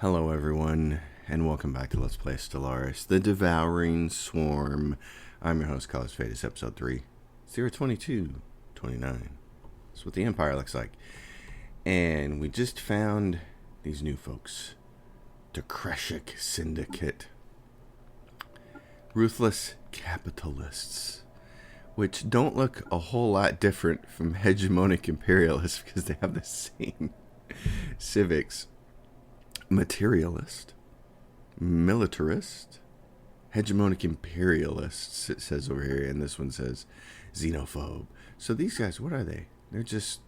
Hello everyone, and welcome back to Let's Play Stellaris, the Devouring Swarm. I'm your host, Carlos Fadis, episode 3, 02229. That's what the Empire looks like. And we just found these new folks. The Kreshik Syndicate. Ruthless capitalists. Which don't look a whole lot different from hegemonic imperialists because they have the same civics. Materialist, militarist, hegemonic imperialists, it says over here, and this one says xenophobe. So these guys, what are they? They're just,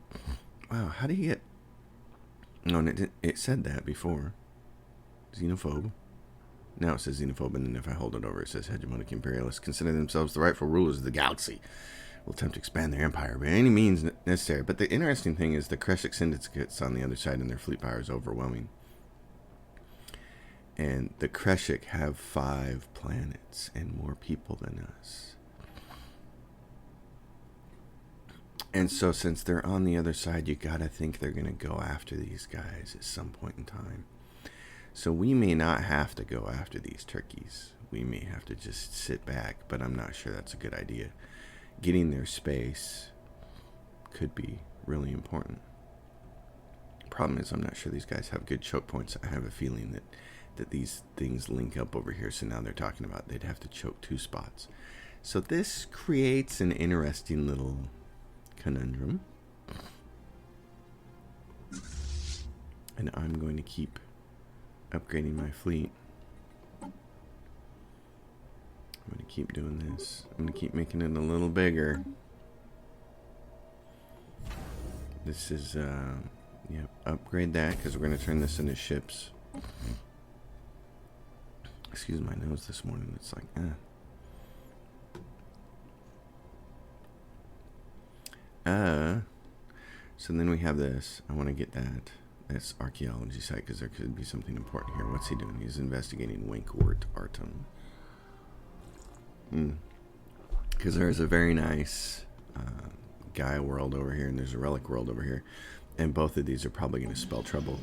wow, how do you get, no, it said that before, xenophobe. Now it says xenophobe, and then if I hold it over, it says hegemonic imperialists consider themselves the rightful rulers of the galaxy. Will attempt to expand their empire by any means necessary. But the interesting thing is the Kreshik Syndicate's on the other side, and their fleet power is overwhelming. And the Kreshik have 5 planets and more people than us. And so since they're on the other side, you gotta think they're gonna go after these guys at some point in time. So we may not have to go after these turkeys. We may have to just sit back, but I'm not sure that's a good idea. Getting their space could be really important. Problem is, I'm not sure these guys have good choke points. I have a feeling that these things link up over here, so now they're talking about they'd have to choke 2 spots. So this creates an interesting little conundrum. And I'm going to keep upgrading my fleet. I'm going to keep doing this. I'm going to keep making it a little bigger. This is, yep, upgrade that, because we're going to turn this into ships. Excuse my nose this morning. It's like, So then we have this. I want to get that. That's archaeology site, because there could be something important here. What's he doing? He's investigating Winkwort Artem. Because there's a very nice Gaia world over here, and there's a Relic world over here. And both of these are probably going to spell trouble.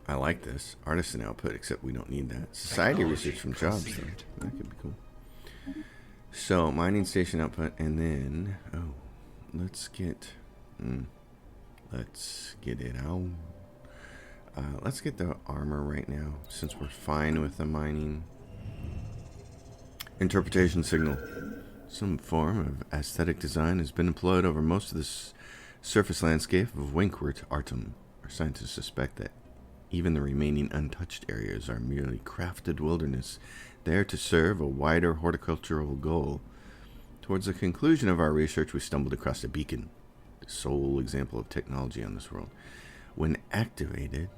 I like this. Artisan output, except we don't need that. Society research from jobs, though. That could be cool. So, mining station output, and then... Oh, let's get... let's get it out. Let's get the armor right now, since we're fine with the mining. Interpretation signal. Some form of aesthetic design has been employed over most of the surface landscape of Winkwort Artem. Our scientists suspect that even the remaining untouched areas are merely crafted wilderness, there to serve a wider horticultural goal. Towards the conclusion of our research, we stumbled across a beacon, the sole example of technology on this world. When activated,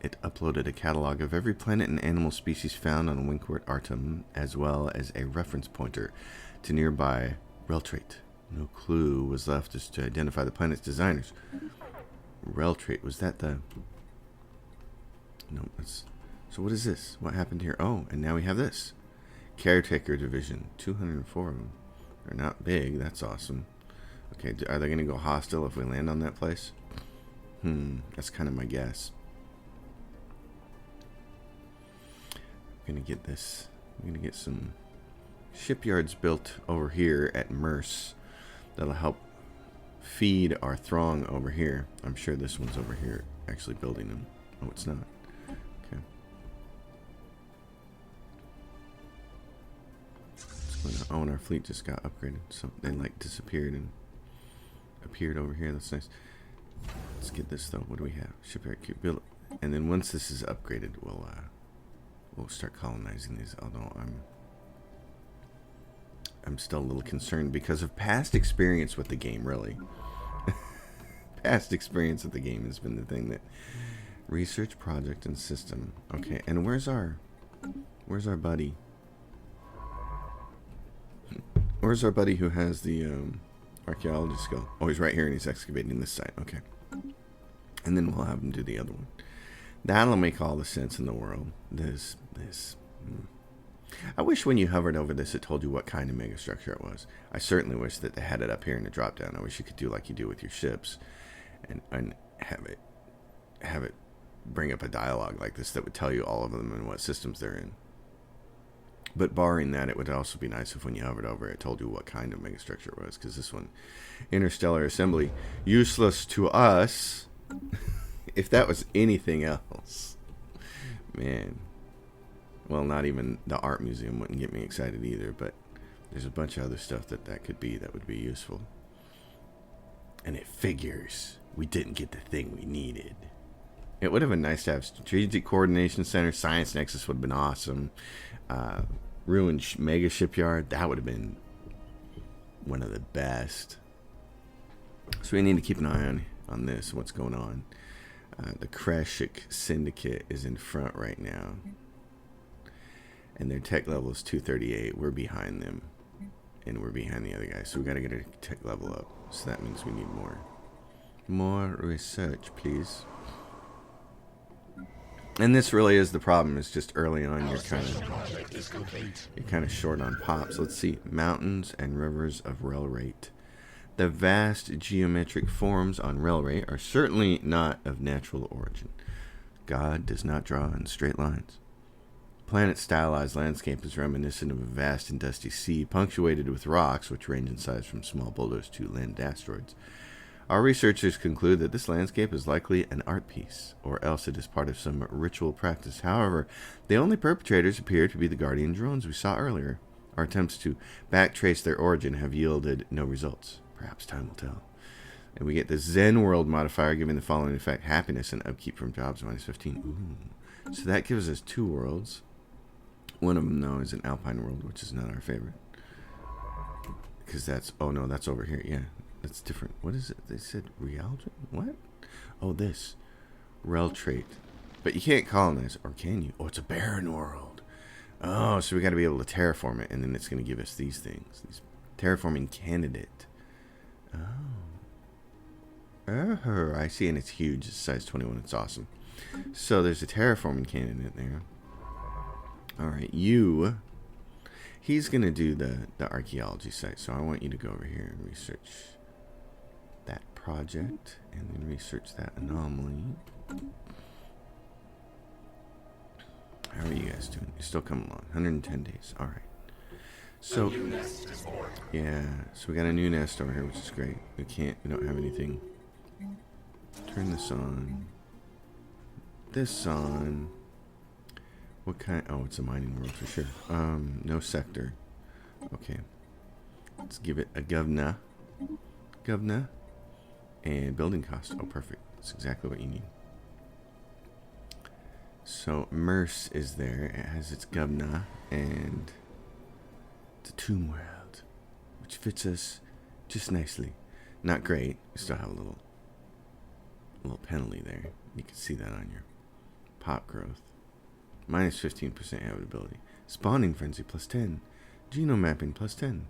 it uploaded a catalog of every planet and animal species found on Winkwort Artem, as well as a reference pointer to nearby Reltrait. No clue was left as to identify the planet's designers. Reltrait, was that the... No, that's... So what is this? What happened here? Oh, and now we have this. Caretaker Division. 204 of them. They're not big. That's awesome. Okay, are they going to go hostile if we land on that place? That's kind of my guess. I'm going to get this. I'm going to get some shipyards built over here at Merce. That'll help feed our throng over here. I'm sure this one's over here actually building them. Oh, it's not. Oh, and our fleet just got upgraded, so they like disappeared and appeared over here. That's nice. Let's get this though. What do we have? Shipyard cube build, and then once this is upgraded, we'll start colonizing these. Although I'm still a little concerned because of past experience with the game. Really, past experience with the game has been the thing that research project and system. Okay, and where's our buddy? Where's our buddy who has the archaeology skill? Oh, he's right here and he's excavating this site. Okay. And then we'll have him do the other one. That'll make all the sense in the world. This. I wish when you hovered over this, it told you what kind of megastructure it was. I certainly wish that they had it up here in the drop down. I wish you could do like you do with your ships and have it bring up a dialogue like this that would tell you all of them and what systems they're in. But barring that, it would also be nice if when you hovered over it told you what kind of megastructure it was, because this one, interstellar assembly, useless to us. If that was anything else, man. Well, not even the art museum wouldn't get me excited either, but there's a bunch of other stuff that could be that would be useful. And it figures we didn't get the thing we needed. It would have been nice to have Strategic Coordination Center, Science Nexus would have been awesome. Ruined Mega Shipyard, that would have been one of the best. So we need to keep an eye on this, what's going on. The Krashik Syndicate is in front right now. And their tech level is 238. We're behind them. And we're behind the other guys. So we got to get our tech level up. So that means we need more. More research, please. And this really is the problem. It's just early on you're kind of short on pops. Let's see. Mountains and rivers of Relrate. The vast geometric forms on Relrate are certainly not of natural origin. God does not draw in straight lines. The planet's stylized landscape is reminiscent of a vast and dusty sea, punctuated with rocks which range in size from small boulders to landed asteroids. Our researchers conclude that this landscape is likely an art piece, or else it is part of some ritual practice. However, the only perpetrators appear to be the Guardian drones we saw earlier. Our attempts to backtrace their origin have yielded no results. Perhaps time will tell. And we get the Zen World modifier giving the following effect: happiness and upkeep from jobs -15. Ooh. So that gives us 2 worlds. One of them, though, is an Alpine World, which is not our favorite. Because that's... Oh, no, that's over here. Yeah. That's different. What is it? They said Realtrait? What? Oh, this. Reltrait. But you can't colonize, or can you? Oh, it's a barren world. Oh, so we got to be able to terraform it, and then it's going to give us these things. These terraforming candidate. Oh, I see, and it's huge. It's size 21. It's awesome. So there's a terraforming candidate there. All right, you... He's going to do the archaeology site, so I want you to go over here and research that project, and then research that anomaly. How are you guys doing? You're still coming along. 110 days. All right. So, yeah, so we got a new nest over here, which is great. We don't have anything. Turn this on. This on. What kind? Oh, it's a mining world for sure. No sector. Okay. Let's give it a govna. Govna. And building cost. Oh, perfect. That's exactly what you need. So, Merce is there. It has its govna. And it's a tomb world, which fits us just nicely. Not great. We still have a little penalty there. You can see that on your pop growth. -15% habitability. Spawning frenzy +10. Genome mapping +10.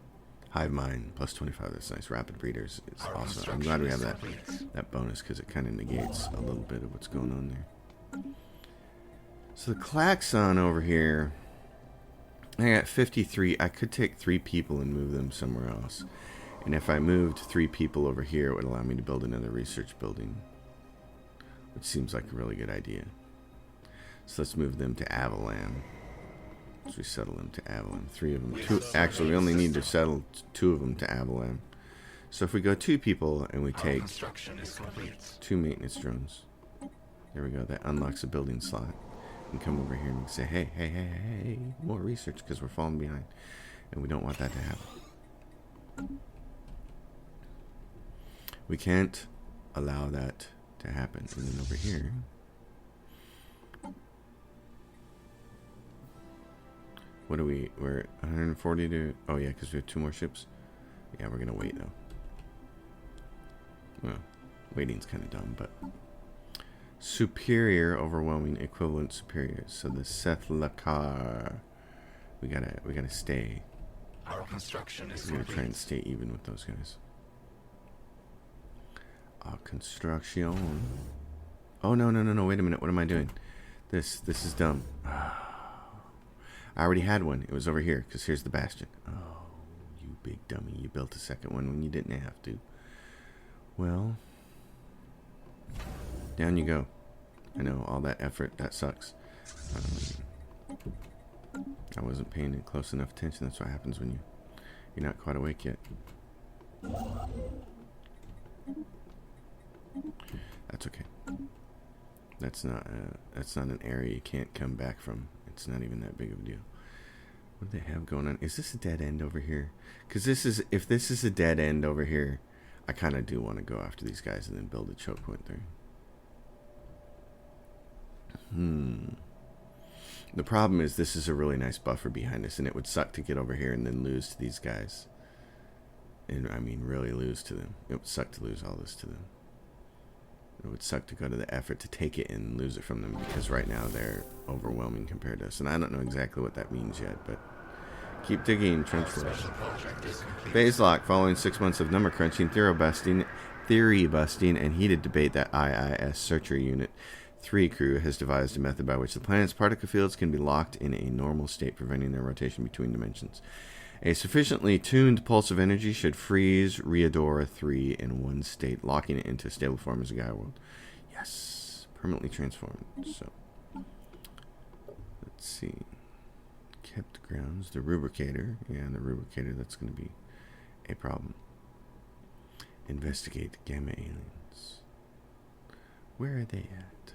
Hive mind +25. That's nice. Rapid breeders is awesome. I'm glad we have that bonus because it kind of negates a little bit of what's going on there. So the klaxon over here, I got 53. I could take 3 people and move them somewhere else. And if I moved 3 people over here, it would allow me to build another research building, which seems like a really good idea. So let's move them to Avalan. Let's resettle them to Avalan. 3 of them. 2. Actually, we only need to settle 2 of them to Avalan. So if we go 2 people and we take 2 maintenance drones, there we go. That unlocks a building slot. And come over here and say, hey, more research because we're falling behind, and we don't want that to happen. We can't allow that to happen. And then over here, what are we? We're 140 to... Oh, yeah, because we have 2 more ships. Yeah, we're going to wait, though. Well, waiting's kind of dumb, but... Superior, overwhelming, equivalent, superior. So the Seth Lakar... We gotta stay. Our construction is We're gonna try and stay even with those guys. Construction. Oh, no. Wait a minute. What am I doing? This is dumb. I already had one. It was over here, because here's the bastion. Oh, you big dummy. You built a second one when you didn't have to. Well, down you go. I know, all that effort, that sucks. I wasn't paying it close enough attention. That's what happens when you're not quite awake yet. That's okay. That's not an area you can't come back from. It's not even that big of a deal. What do they have going on? Is this a dead end over here? Because if this is a dead end over here, I kind of do want to go after these guys and then build a choke point there. The problem is this is a really nice buffer behind us, and it would suck to get over here and then lose to these guys. And I mean really lose to them. It would suck to lose all this to them. It would suck to go to the effort to take it and lose it from them, because right now they're overwhelming compared to us. And I don't know exactly what that means yet, but keep digging, trench work. Phase lock. Following 6 months of number crunching, theory busting, and heated debate, that IIS Searcher Unit 3 crew has devised a method by which the planet's particle fields can be locked in a normal state, preventing their rotation between dimensions. A sufficiently tuned pulse of energy should freeze Riadora 3 in one state, locking it into a stable form as a Gaia world. Yes, permanently transformed. So, let's see. Kept grounds. The rubricator. Yeah, the rubricator, that's going to be a problem. Investigate gamma aliens. Where are they at?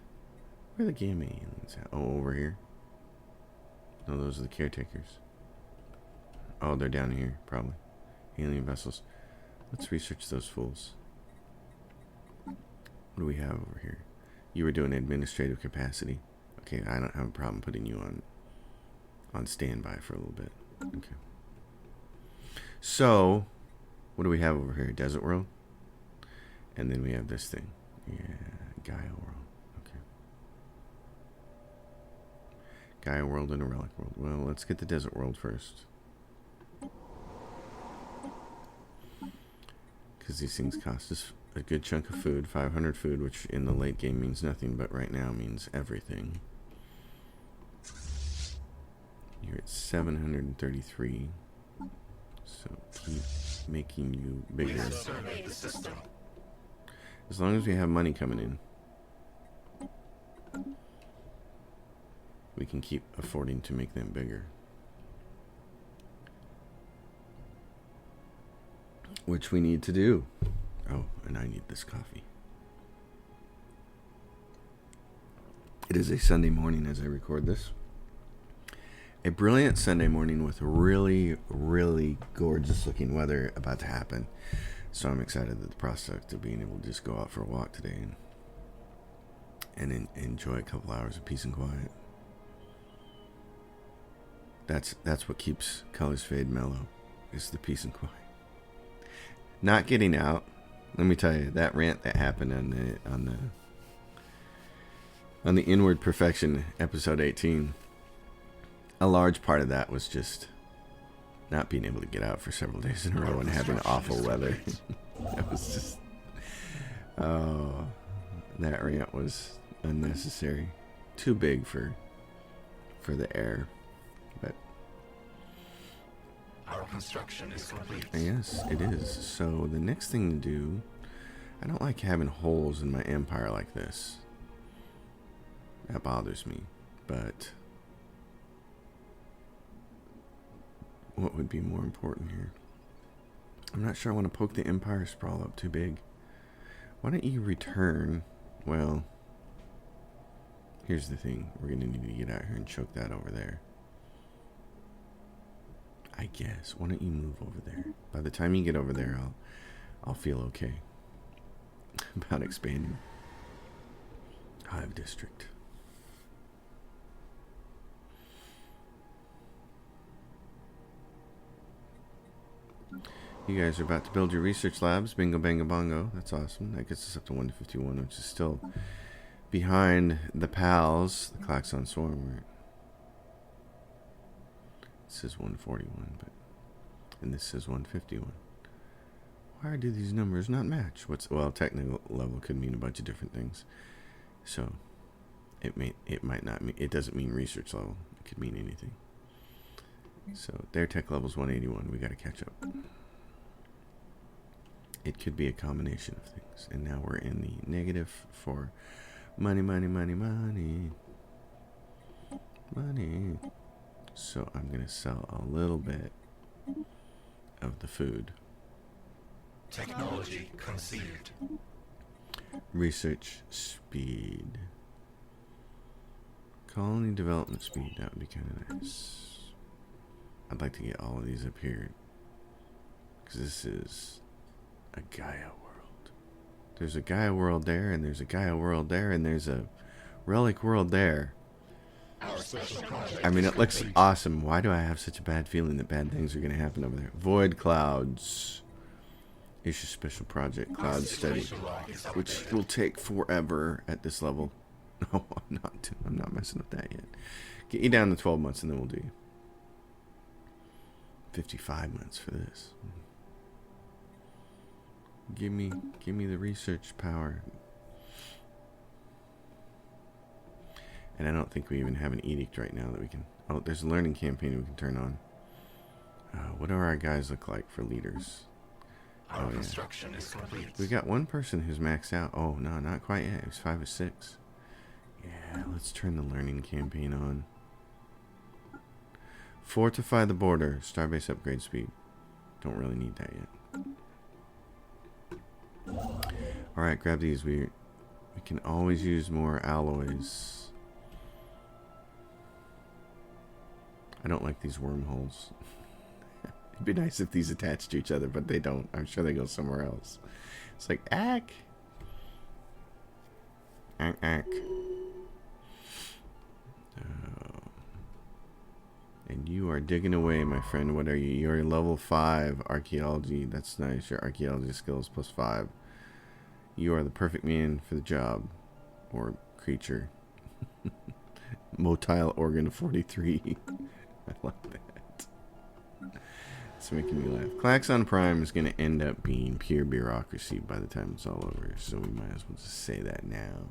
Where are the gamma aliens at? Oh, over here. No, those are the caretakers. Oh, they're down here, probably. Alien vessels. Let's research those fools. What do we have over here? You were doing administrative capacity. Okay, I don't have a problem putting you on standby for a little bit. Okay. So, what do we have over here? Desert World? And then we have this thing. Yeah, Gaia World. Gaia World and a Relic World. Well, let's get the Desert World first. Because these things cost us a good chunk of food. 500 food, which in the late game means nothing, but right now means everything. You're at 733. So keep making you bigger. As long as we have money coming in, we can keep affording to make them bigger. Which we need to do. Oh, and I need this coffee. It is a Sunday morning as I record this. A brilliant Sunday morning with really, really gorgeous looking weather about to happen. So I'm excited at the prospect of being able to just go out for a walk today and enjoy a couple hours of peace and quiet. That's what keeps Colors Fade mellow, is the peace and quiet. Not getting out. Let me tell you, that rant that happened on the Inward Perfection episode 18, a large part of that was just not being able to get out for several days in a row and having awful weather. That was just, oh, that rant was unnecessary. Too big for the air. But our construction is complete. Yes, it is. So the next thing to do, I don't like having holes in my empire like this. That bothers me. But what would be more important here? I'm not sure I want to poke the empire sprawl up too big. Why don't you return? Well, here's the thing. We're going to need to get out here and choke that over there. I guess. Why don't you move over there? By the time you get over there, I'll feel okay about expanding. Hive District. You guys are about to build your research labs. Bingo, bango, bongo. That's awesome. That gets us up to 151, which is still behind the pals, the Klaxon Swarm. Right? This says 141, and this says 151. Why do these numbers not match? Well, technical level could mean a bunch of different things. So it might not mean, it doesn't mean research level. It could mean anything. So their tech level's 181. We got to catch up. It could be a combination of things. And now we're in the negative for Money, money, money, money. Money. So I'm going to sell a little bit of the food. Technology conceived. Research speed. Colony development speed. That would be kind of nice. I'd like to get all of these up here. Because this is a Gaia world. There's a Gaia world there, and there's a Gaia world there, and there's a Relic world there. I mean, it looks awesome. Why do I have such a bad feeling that bad things are going to happen over there? Void clouds. Issue special project cloud study, which will take forever at this level. No, I'm not messing with that yet. Get you down to 12 months, and then we'll do 55 months for this. Give me the research power. And I don't think we even have an edict right now that we can... Oh, there's a learning campaign we can turn on. What do our guys look like for leaders? Our construction is complete. We got one person who's maxed out. Oh, no, not quite yet. It was 5 or 6. Yeah, let's turn the learning campaign on. Fortify the border. Starbase upgrade speed. Don't really need that yet. Alright, grab these. We can always use more alloys. I don't like these wormholes. It'd be nice if these attach to each other, but they don't. I'm sure they go somewhere else. It's like, ack. Ack. And you are digging away, my friend. What are you? You're level 5 archaeology. That's nice. Your archaeology skills plus 5. You are the perfect man for the job. Or creature. Motile organ 43. I like that. It's making me laugh. Klaxon Prime is going to end up being pure bureaucracy by the time it's all over, so we might as well just say that now.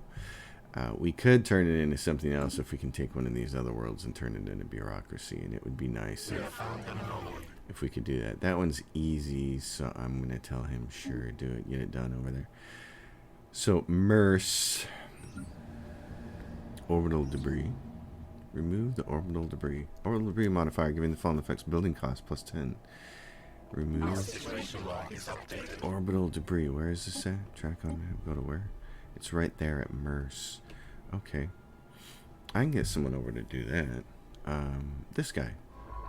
We could turn it into something else if we can take one of these other worlds and turn it into bureaucracy, and it would be nice if we could do that. That one's easy, so I'm going to tell him, sure, do it, get it done over there. So, Merce. Orbital debris. Remove the orbital debris. Orbital debris modifier giving the following effects: building cost plus 10. Remove orbital debris. Where is this at? Track on map. Go to where? It's right there at Merce. Okay. I can get someone over to do that. This guy.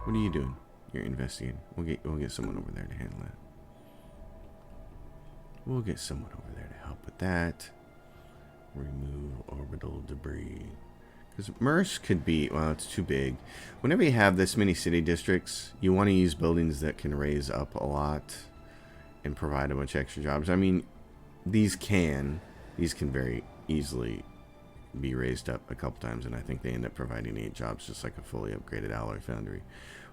What are you doing? You're investigating. We'll get someone over there to handle that. We'll get someone over there to help with that. Remove orbital debris. Because Merce could be, well, it's too big. Whenever you have this many city districts, you want to use buildings that can raise up a lot and provide a bunch of extra jobs. I mean, these can very easily be raised up a couple times, and I think they end up providing 8 jobs, just like a fully upgraded alloy foundry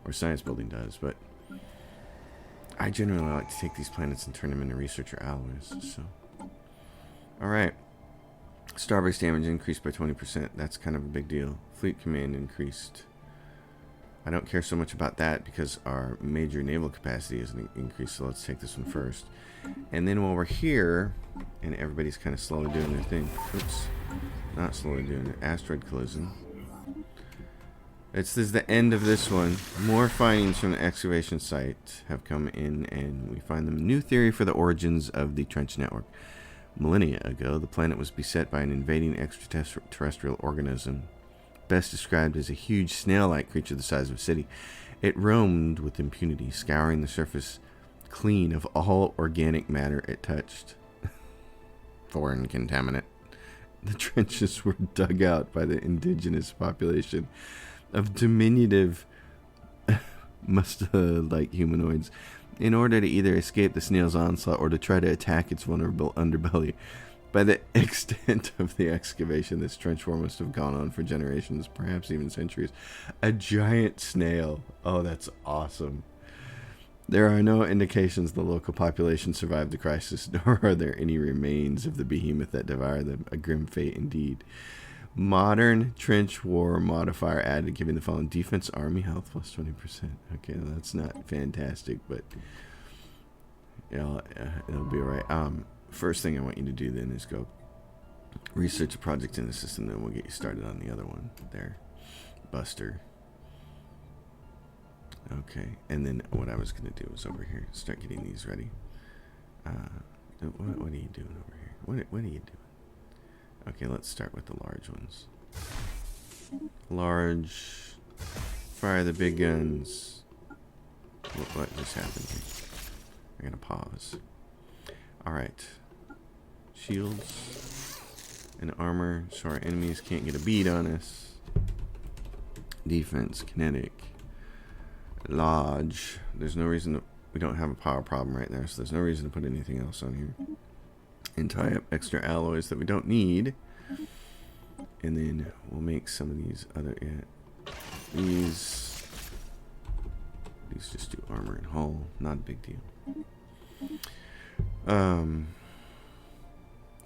or science building does. But I generally like to take these planets and turn them into researcher alloys. So, all right. Starbase damage increased by 20%. That's kind of a big deal. Fleet command increased. I don't care so much about that because our major naval capacity is increased. So let's take this one first. And then while we're here, and everybody's kind of slowly doing their thing. Oops. Not slowly doing it. Asteroid collision. This is the end of this one. More findings from the excavation site have come in, and we find them. New theory for the origins of the trench network. Millennia ago, the planet was beset by an invading extraterrestrial organism, best described as a huge snail-like creature the size of a city. It roamed with impunity, scouring the surface clean of all organic matter it touched. Foreign contaminant. The trenches were dug out by the indigenous population of diminutive musta-like humanoids in order to either escape the snail's onslaught or to try to attack its vulnerable underbelly. By the extent of the excavation, this trench war must have gone on for generations, perhaps even centuries. A giant snail. Oh, that's awesome. There are no indications the local population survived the crisis, nor are there any remains of the behemoth that devoured them. A grim fate indeed. Modern trench war modifier added, giving the following: defense, army, health plus 20%. Okay, that's not fantastic, but yeah, it'll be alright. First thing I want you to do then is go Research a project in the system, then we'll get you started on the other one. There. Buster. Okay, and then what I was going to do is over here, start getting these ready. What are you doing over here? What are you doing? Okay, let's start with the large ones. Large. Fire the big guns. What just happened here? I'm going to pause. Alright. Shields and armor so our enemies can't get a bead on us. Defense, kinetic. Lodge. There's no reason to, we don't have a power problem right there, so there's no reason to put anything else on here. And tie up extra alloys that we don't need. And then we'll make some of these other, these just do armor and hull, not a big deal.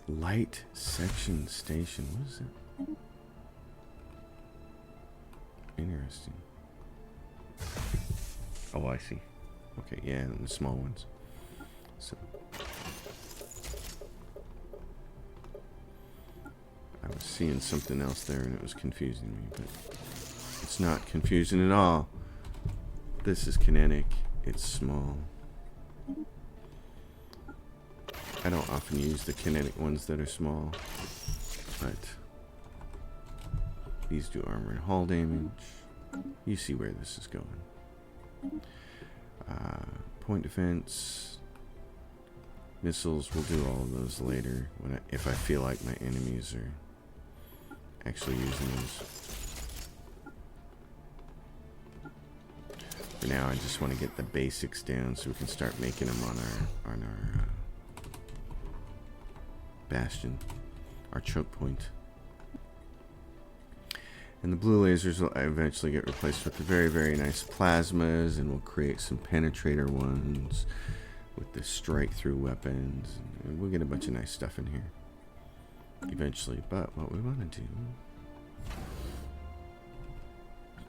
Light section station, what is it? Interesting. Oh, I see. Okay, yeah, and the small ones. So I was seeing something else there and it was confusing me, but it's not confusing at all. This is kinetic. It's small. I don't often use the kinetic ones that are small, but these do armor and hull damage. You see where this is going. Point defense. Missiles, we'll do all of those later if I feel like my enemies are actually using those. For now, I just want to get the basics down so we can start making them on our bastion, our choke point. And the blue lasers will eventually get replaced with the very, very nice plasmas, and we'll create some penetrator ones with the strike-through weapons. And we'll get a bunch of nice stuff in here eventually. But what we want to do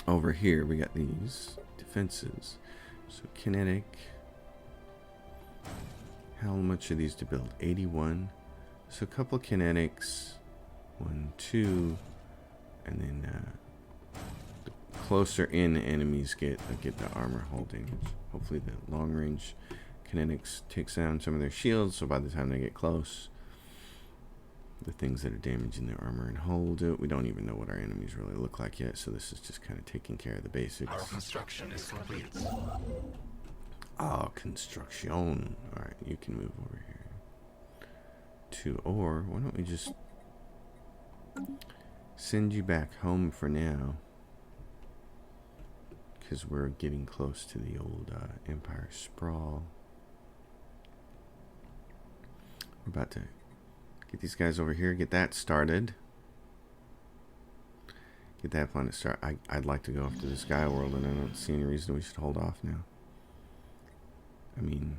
over here, we got these defenses. So kinetic. How much are these to build? 81. So a couple kinetics. 1, 2. And then the closer in enemies get the armor hull damage. Hopefully the long range kinetics takes down some of their shields, so by the time they get close, the things that are damaging their armor and hull will do it. We don't even know what our enemies really look like yet, so this is just kind of taking care of the basics. Our construction is complete. Oh, construction. Alright, you can move over here. Or why don't we just send you back home for now, because we're getting close to the old Empire Sprawl. We're about to get these guys over here, get that started, get that planet started. I'd like to go off to the Sky World, and I don't see any reason we should hold off now. I mean,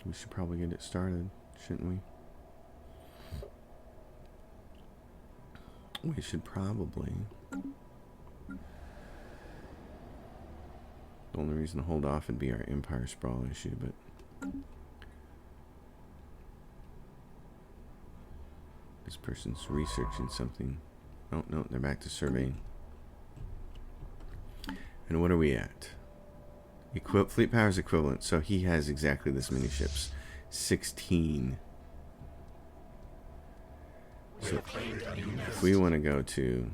we should probably get it started, shouldn't we? We should probably. The only reason to hold off would be our Empire Sprawl issue, but this person's researching something. Oh, no, they're back to surveying. And what are we at? Fleet power is equivalent, so he has exactly this many ships. 16. So if we want to go to,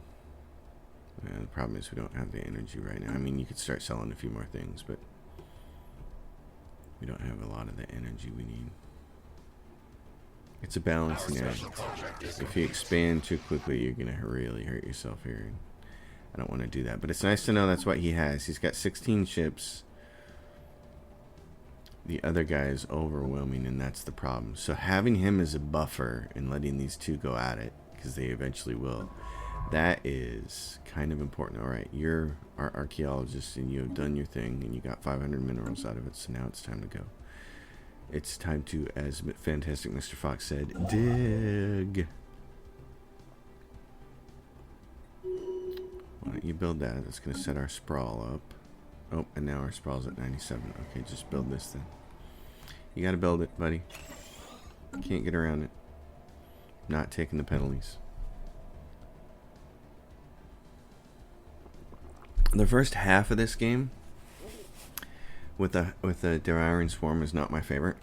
the problem is we don't have the energy right now. I mean, you could start selling a few more things, but we don't have a lot of the energy we need. It's a balancing act. If you expand too quickly, you're going to really hurt yourself here. I don't want to do that, but it's nice to know that's what he has. He's got 16 ships. The other guy is overwhelming, and that's the problem. So having him as a buffer and letting these two go at it, because they eventually will, that is kind of important. Alright, you're our archaeologist, and you have done your thing, and you got 500 minerals out of it, so now it's time to go. It's time to, as Fantastic Mr. Fox said, dig. Why don't you build that? That's going to set our sprawl up. Oh, and now our sprawl's at 97. Okay, just build this then. You gotta build it, buddy. Can't get around it. Not taking the penalties. The first half of this game with the Devouring Swarm is not my favorite.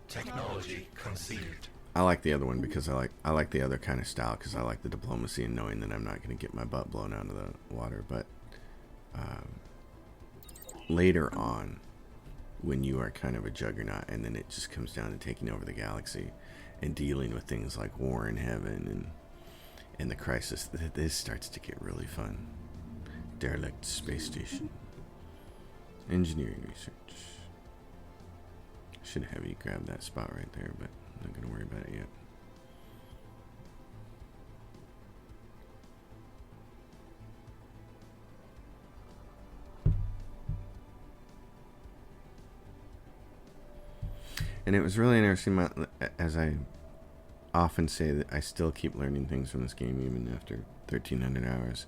Technology conceived. I like the other one because I like the other kind of style because I like the diplomacy and knowing that I'm not going to get my butt blown out of the water. But later on, when you are kind of a juggernaut and then it just comes down to taking over the galaxy and dealing with things like war in heaven and the crisis, this starts to get really fun. Derelict space station. Engineering research. Should have you grab that spot right there, but I'm not going to worry about it yet. And it was really interesting, as I often say, that I still keep learning things from this game even after 1,300 hours.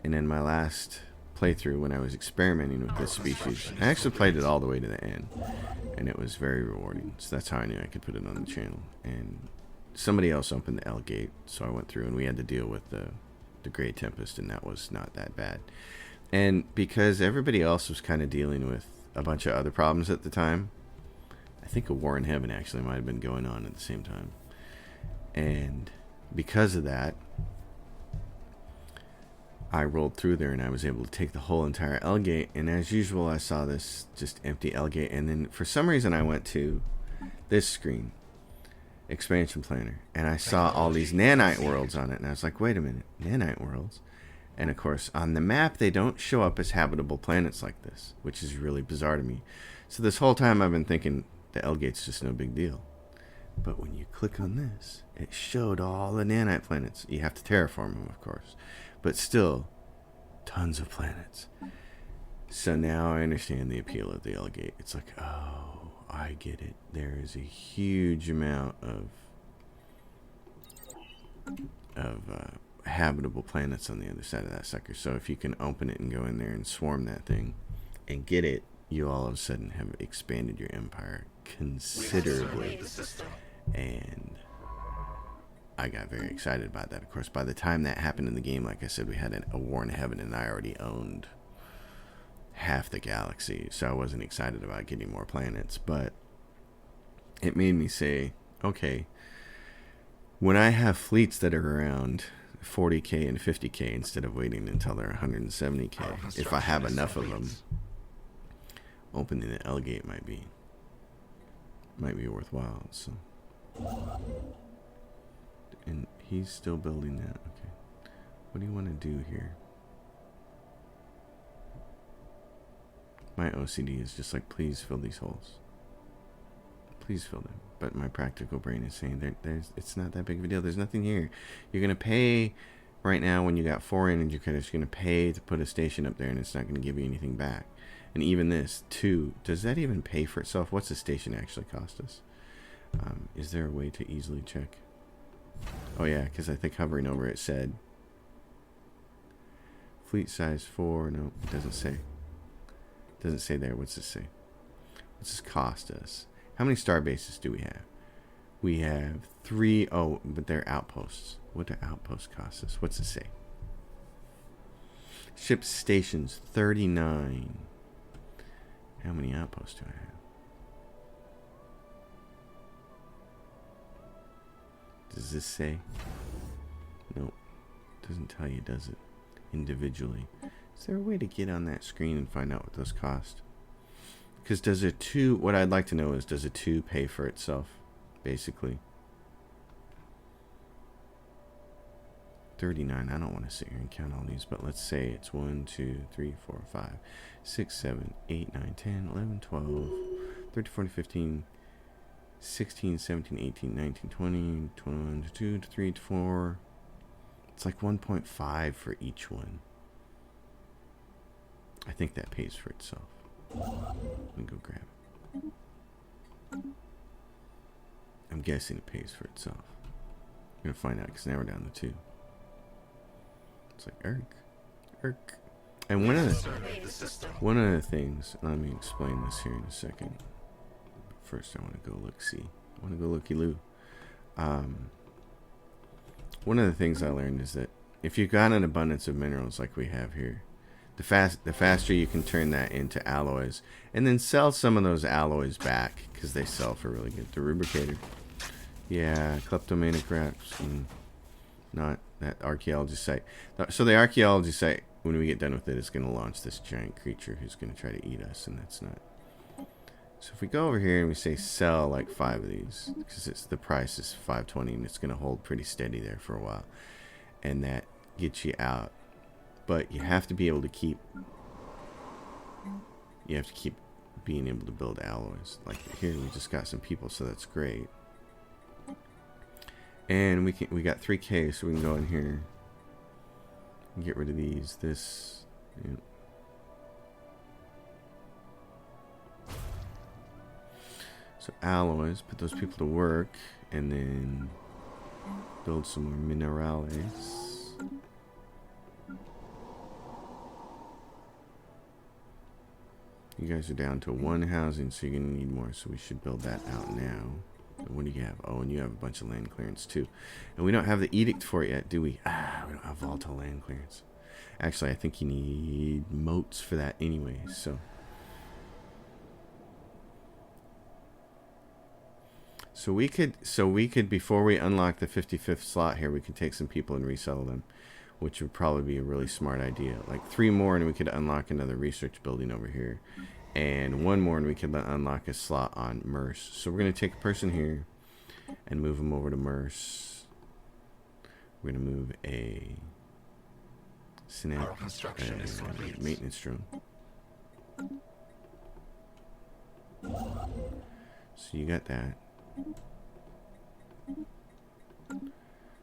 And in my last playthrough, when I was experimenting with this species, I actually played it all the way to the end, and it was very rewarding. So that's how I knew I could put it on the channel. And somebody else opened the L gate, so I went through, and we had to deal with the Grey Tempest, and that was not that bad. And because everybody else was kind of dealing with a bunch of other problems at the time, I think a war in heaven actually might have been going on at the same time. And because of that, I rolled through there and I was able to take the whole entire L gate, and as usual I saw this just empty L gate, and then for some reason I went to this screen, expansion planner, and I saw all these nanite worlds on it, and I was like, wait a minute, nanite worlds? And of course on the map they don't show up as habitable planets like this, which is really bizarre to me. So this whole time I've been thinking the L gate's just no big deal. But when you click on this, it showed all the nanite planets. You have to terraform them, of course. But still, tons of planets. So now I understand the appeal of the L gate. It's like, oh, I get it. There is a huge amount of habitable planets on the other side of that sucker. So if you can open it and go in there and swarm that thing and get it, you all of a sudden have expanded your empire considerably. And I got very excited about that. Of course, by the time that happened in the game, like I said, we had a war in heaven, and I already owned half the galaxy, so I wasn't excited about getting more planets. But it made me say, okay, when I have fleets that are around 40k and 50k instead of waiting until they're 170k, if I have enough of them, opening the L gate might be worthwhile. So, and he's still building that. Okay, what do you want to do here? My OCD is just like, please fill these holes. Please fill them. But my practical brain is saying it's not that big of a deal. There's nothing here. You're gonna pay right now when you got 4 energy credits. You're gonna pay to put a station up there, and it's not gonna give you anything back. And even this, 2, does that even pay for itself? What's the station actually cost us? Is there a way to easily check? Oh yeah, because I think hovering over it said fleet size 4. No, it doesn't say. It doesn't say there. What's this say? What's this cost us? How many star bases do we have? We have 3. Oh, but they're outposts. What do outposts cost us? What's it say? Ship stations 39. How many outposts do I have? Does this say? Nope. Doesn't tell you, does it? Individually. Is there a way to get on that screen and find out what those cost? Because does a 2... What I'd like to know is, does a 2 pay for itself? Basically. 39. I don't want to sit here and count all these, but let's say it's 1, 2, 3, 4, 5, 6, 7, 8, 9, 10, 11, 12, 13, 14, 15, 16, 17, 18, 19, 20, 21, 22, 23, 24. It's like 1.5 for each one. I think that pays for itself. Let me go grab it. I'm guessing it pays for itself. I'm going to find out because now we're down to 2. It's like, Erk. And one of the things, let me explain this here in a second. first I want to go look-see. I want to go looky-loo. One of the things I learned is that if you've got an abundance of minerals like we have here, the faster you can turn that into alloys, and then sell some of those alloys back, because they sell for really good. The rubricator. Yeah, kleptomanic rats. Not that archaeology site. So the archaeology site, when we get done with it, is going to launch this giant creature who's going to try to eat us, and that's not. So if we go over here and we say sell like 5 of these, because the price is 520 and it's going to hold pretty steady there for a while, and that gets you out. But you have to be able to keep. You have to keep being able to build alloys. Like here, we just got some people, so that's great. And we got 3K, so we can go in here and get rid of these. This. Yeah. So alloys, put those people to work, and then build some more minerales. You guys are down to 1 housing, so you're going to need more, so we should build that out now. And what do you have? Oh, and you have a bunch of land clearance, too. And we don't have the edict for it yet, do we? We don't have volatile land clearance. Actually, I think you need moats for that anyway, so... So we could, before we unlock the 55th slot here, we could take some people and resell them, which would probably be a really smart idea. Like 3 more and we could unlock another research building over here. And 1 more and we could unlock a slot on Merce. So we're going to take a person here and move them over to Merce. We're going to move a maintenance drone. So you got that.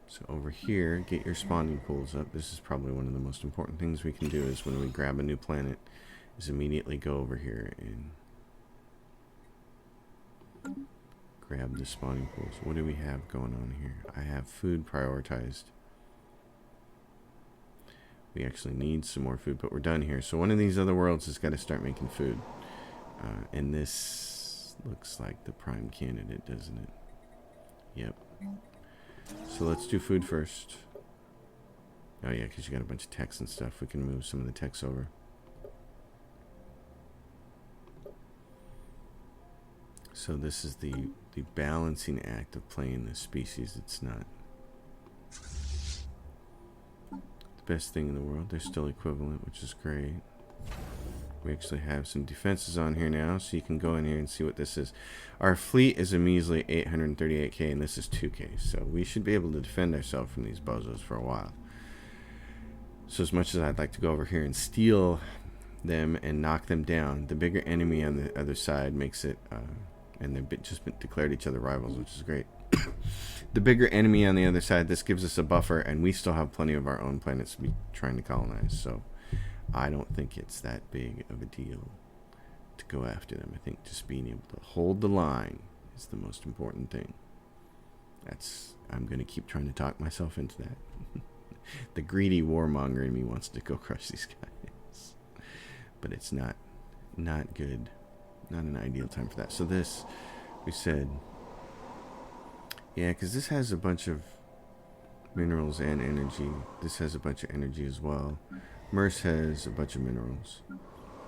So over here, get your spawning pools up. This is probably one of the most important things we can do is when we grab a new planet, is immediately go over here and grab the spawning pools. What do we have going on here? I have food prioritized. We actually need some more food, but we're done here. So one of these other worlds has got to start making food. And this looks like the prime candidate, doesn't it? Yep. So let's do food first. Oh yeah, because you got a bunch of text and stuff. We can move some of the text over. So this is the balancing act of playing this species. It's not the best thing in the world. They're still equivalent, which is great. We actually have some defenses on here now, so you can go in here and see what this is. Our fleet is a measly 838k, and this is 2k, so we should be able to defend ourselves from these bozos for a while. So as much as I'd like to go over here and steal them and knock them down, the bigger enemy on the other side makes it, and they've just been declared each other rivals, which is great. The bigger enemy on the other side, this gives us a buffer, and we still have plenty of our own planets to be trying to colonize, so I don't think it's that big of a deal to go after them. I think just being able to hold the line is the most important thing. I'm going to keep trying to talk myself into that. The greedy warmonger in me wants to go crush these guys. But it's not good. Not an ideal time for that. So this, we said, yeah, because this has a bunch of minerals and energy. This has a bunch of energy as well. Merce has a bunch of minerals.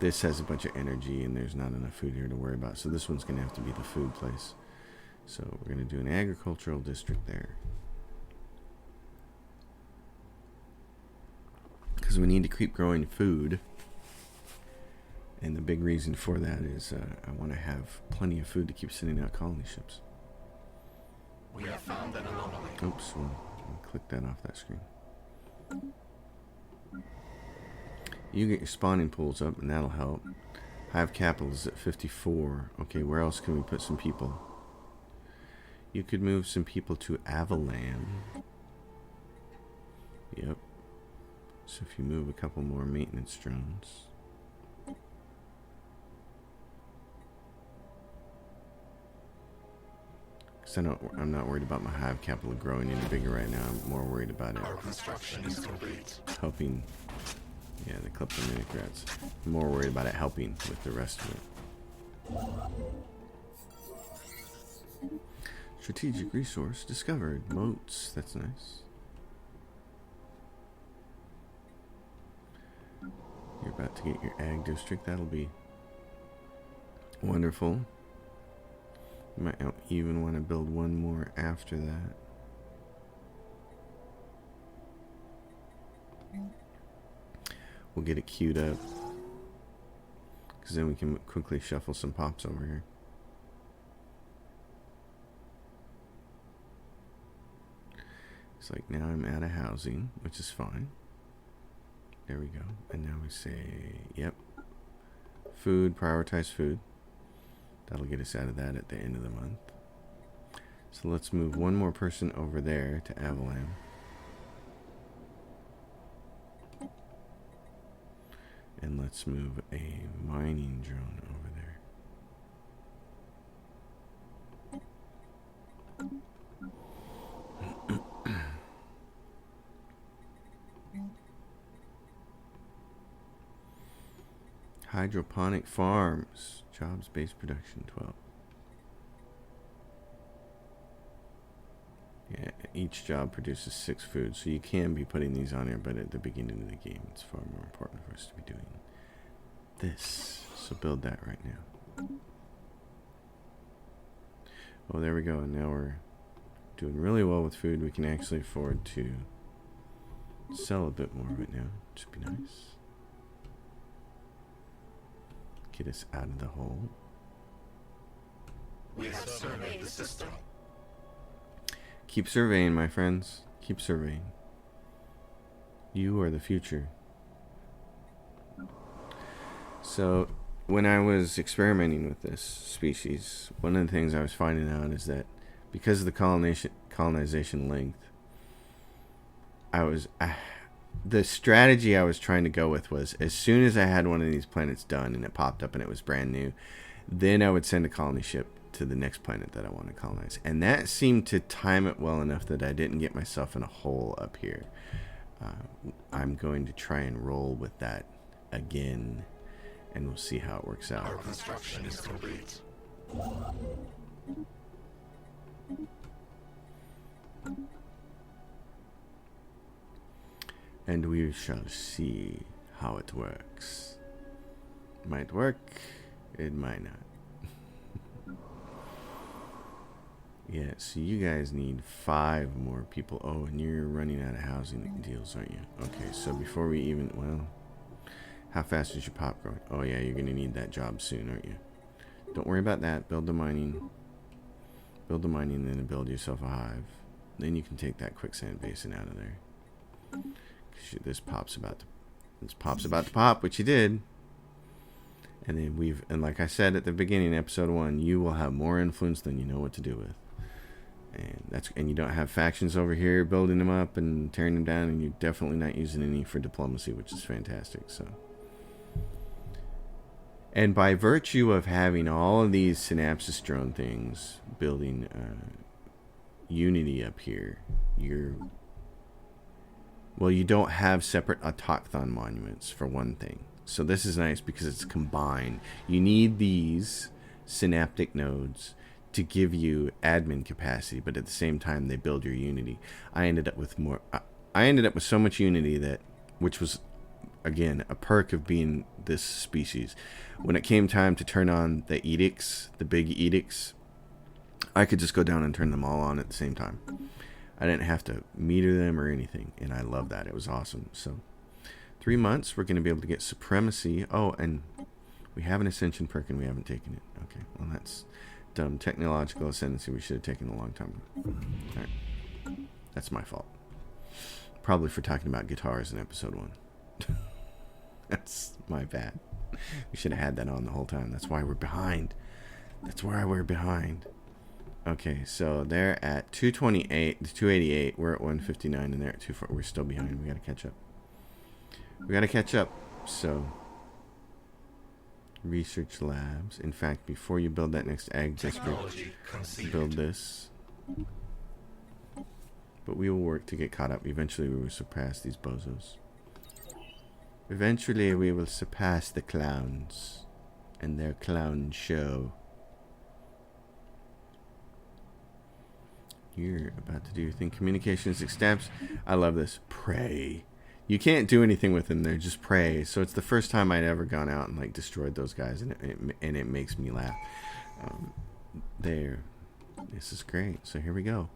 This has a bunch of energy, and there's not enough food here to worry about. So this one's going to have to be the food place. So we're going to do an agricultural district there. Because we need to keep growing food. And the big reason for that is I want to have plenty of food to keep sending out colony ships. We have found an anomaly. Oops, we'll click that off that screen. You get your spawning pools up, and that'll help. Hive capital is at 54. Okay, where else can we put some people? You could move some people to Avalan. Yep. So if you move a couple more maintenance drones. Because I'm not worried about my hive capital growing any bigger right now. I'm more worried about it. Our construction is complete. Helping. Yeah, the kleptomanic rats. I'm more worried about it helping with the rest of it. Strategic resource discovered. Moats. That's nice. You're about to get your ag district. That'll be wonderful. You might even want to build one more after that. We'll get it queued up, because then we can quickly shuffle some pops over here. It's like now I'm out of housing, which is fine. There we go. And now we say, yep, food, prioritize food. That'll get us out of that at the end of the month. So let's move one more person over there to Avalam. And let's move a mining drone over there. Hydroponic Farms. Jobs-based production 12. Yeah, each job produces 6 food, so you can be putting these on here, but at the beginning of the game, it's far more important for us to be doing this. So build that right now. Oh, there we go. And now we're doing really well with food. We can actually afford to sell a bit more right now, which would be nice. Get us out of the hole. We have surveyed the system. Keep surveying, my friends. Keep surveying. You are the future. So, when I was experimenting with this species, one of the things I was finding out is that because of the colonization length, the strategy I was trying to go with was, as soon as I had one of these planets done and it popped up and it was brand new, then I would send a colony ship to the next planet that I want to colonize. And that seemed to time it well enough that I didn't get myself in a hole up here. I'm going to try and roll with that again, and we'll see how it works out. Our construction is complete. And we shall see how it works. Might work, it might not. Yeah, so you guys need 5 more people. Oh, and you're running out of housing deals, aren't you? Okay, so before we even, well, how fast is your pop growing? Oh yeah, you're gonna need that job soon, aren't you? Don't worry about that. Build the mining. Build the mining, then build yourself a hive. Then you can take that quicksand basin out of there. This pop's about to pop, which you did. And then and like I said at the beginning, episode 1, you will have more influence than you know what to do with. And you don't have factions over here building them up and tearing them down, and you're definitely not using any for diplomacy, which is fantastic. So, and by virtue of having all of these synapsis drone things building Unity up here, you don't have separate autochthon monuments, for one thing. So this is nice because it's combined. You need these synaptic nodes to give you admin capacity, but at the same time they build your Unity. I ended up with so much Unity that, which was again a perk of being this species. When it came time to turn on the edicts, the big edicts, I could just go down and turn them all on at the same time. I didn't have to meter them or anything, and I love that. It was awesome. So 3 months, we're going to be able to get supremacy. Oh, and we have an ascension perk and we haven't taken it. Okay, well that's dumb. Technological ascendancy we should have taken a long time ago. All right. That's my fault. Probably for talking about guitars in episode 1. That's my bad. We should have had that on the whole time. That's why we're behind. That's why we're behind. Okay, so they're at 228, 288. We're at 159, and they're at 240. We're still behind. We got to catch up. So, research labs. In fact, before you build that next ag district, build this. But we will work to get caught up. Eventually, we will surpass these bozos. Eventually, we will surpass the clowns and their clown show. You're about to do your thing. Communications steps. I love this. Pray. You can't do anything with them. They're just prey. So it's the first time I'd ever gone out and like destroyed those guys, and it makes me laugh. This is great. So here we go.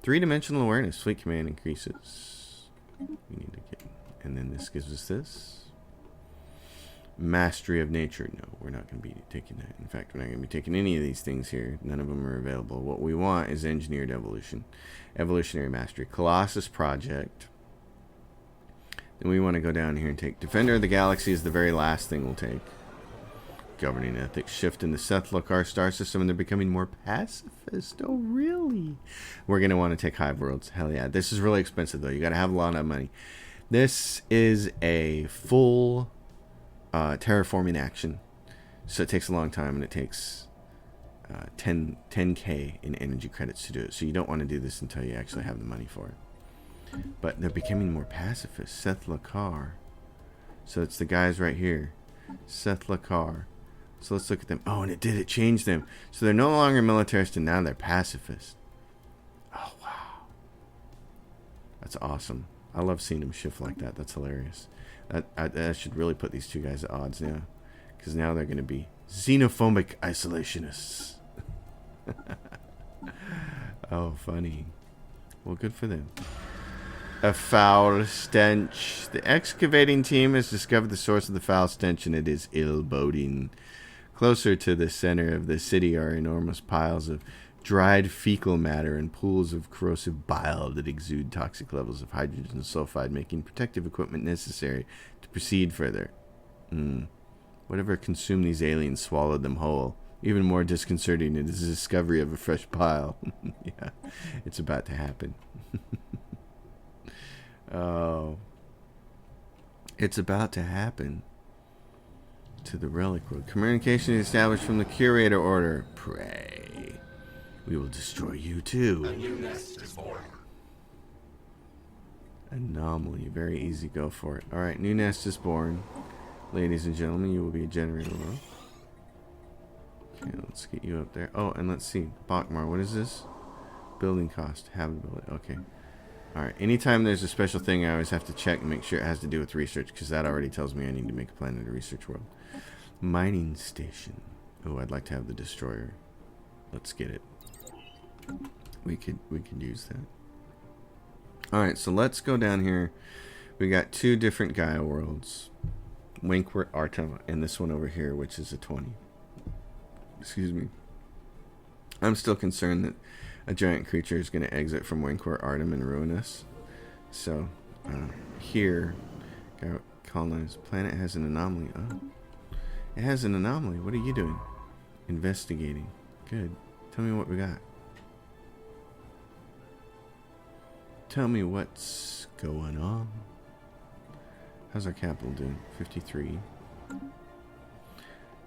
3-dimensional awareness. Fleet command increases. We need to get, and then this gives us this. Mastery of nature. No, we're not going to be taking that. In fact, we're not going to be taking any of these things here. None of them are available. What we want is engineered evolution. Evolutionary mastery. Colossus project. Then we want to go down here and take Defender of the Galaxy is the very last thing we'll take. Governing ethics. Shift in the Sethlokar star system, and they're becoming more pacifist. Oh, really? We're going to want to take Hive Worlds. Hell yeah. This is really expensive, though. You got to have a lot of money. This is a full terraforming action. So it takes a long time, and it takes 10K in energy credits to do it. So you don't want to do this until you actually have the money for it. But they're becoming more pacifist. Sethlokar. So it's the guys right here. Sethlokar. So let's look at them. Oh, and it changed them. So they're no longer militarists, and now they're pacifist. Oh, wow. That's awesome. I love seeing them shift like that. That's hilarious. I should really put these two guys at odds now. Because now they're going to be xenophobic isolationists. Oh, funny. Well, good for them. A foul stench. The excavating team has discovered the source of the foul stench, and it is ill-boding. Closer to the center of the city are enormous piles of dried fecal matter and pools of corrosive bile that exude toxic levels of hydrogen sulfide, making protective equipment necessary to proceed further. Whatever consumed these aliens swallowed them whole. Even more disconcerting is the discovery of a fresh pile. Yeah, it's about to happen. Oh, it's about to happen to the Relic World. Communication is established from the Curator Order. Pray. We will destroy you too. A new nest is born. Anomaly. Very easy. Go for it. Alright, new nest is born. Ladies and gentlemen, you will be a generator world. Okay, let's get you up there. Oh, and let's see. Bachmar, what is this? Building cost. Habitability. Okay. Alright, anytime there's a special thing, I always have to check and make sure it has to do with research, because that already tells me I need to make a planetary research world. Mining station. Oh, I'd like to have the destroyer. Let's get it. We could use that. Alright, so let's go down here. We got two different Gaia worlds. Winkwort Artem, and this one over here, which is a 20. Excuse me. I'm still concerned that a giant creature is going to exit from Winkwort Artem and ruin us. So, here, colonize. Planet has an anomaly. Oh, it has an anomaly. What are you doing? Investigating. Good. Tell me what we got. Tell me what's going on. How's our capital doing? 53.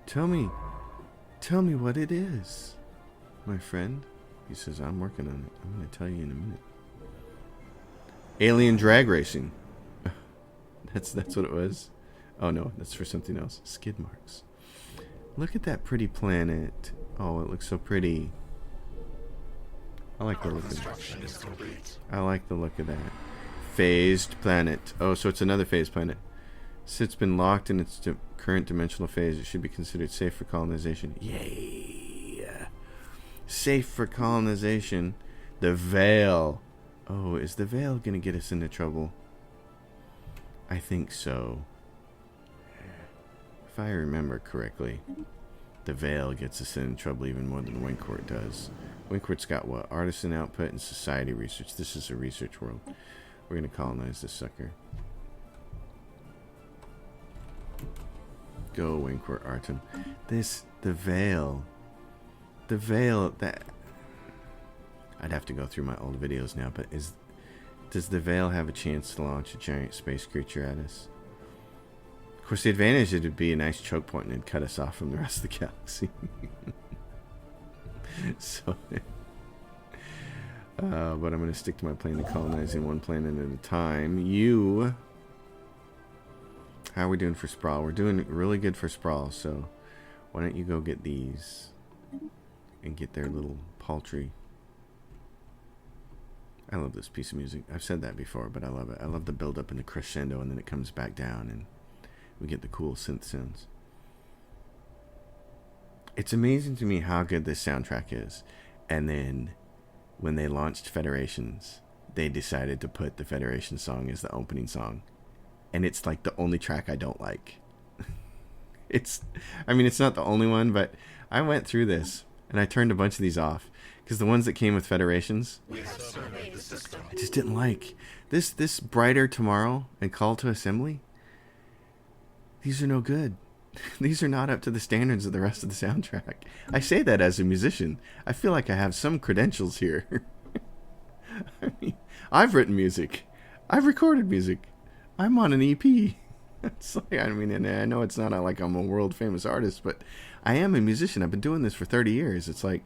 Tell me what it is, my friend. He says, I'm working on it. I'm going to tell you in a minute. Alien drag racing. That's what it was. Oh, no, that's for something else. Skid marks. Look at that pretty planet. Oh, it looks so pretty. I like the look of that. I like the look of that. Phased planet. Oh, so it's another phased planet. Since it's been locked in its current dimensional phase, it should be considered safe for colonization. Yay! Safe for colonization. The Veil. Oh, is the Veil going to get us into trouble? I think so. If I remember correctly, the Veil gets us in trouble even more than Winkwort does. Winkwort's got what? Artisan output and society research. This is a research world. We're going to colonize this sucker. Go, Winkwort Artem. The Veil. The Veil, that... I'd have to go through my old videos now, but does the Veil have a chance to launch a giant space creature at us? Of course, the advantage it would be a nice choke point and it'd cut us off from the rest of the galaxy. So, but I'm going to stick to my plan of colonizing one planet at a time. How are we doing for sprawl? We're doing really good for sprawl, so why don't you go get these and get their little paltry I love this piece of music. I've said that before, but I love it. I love the build up and the crescendo, and then it comes back down, and we get the cool synth sounds. It's amazing to me how good this soundtrack is. And then when they launched Federations, they decided to put the Federation song as the opening song. And it's like the only track I don't like. It's not the only one, but I went through this and I turned a bunch of these off because the ones that came with Federations, We have surveyed the system. I just didn't like. This Brighter Tomorrow and Call to Assembly, these are no good. These are not up to the standards of the rest of the soundtrack. I say that as a musician. I feel like I have some credentials here. I mean, I've written music. I've recorded music. I'm on an EP. It's like, and I know it's not like I'm a world famous artist, but I am a musician. I've been doing this for 30 years. It's like,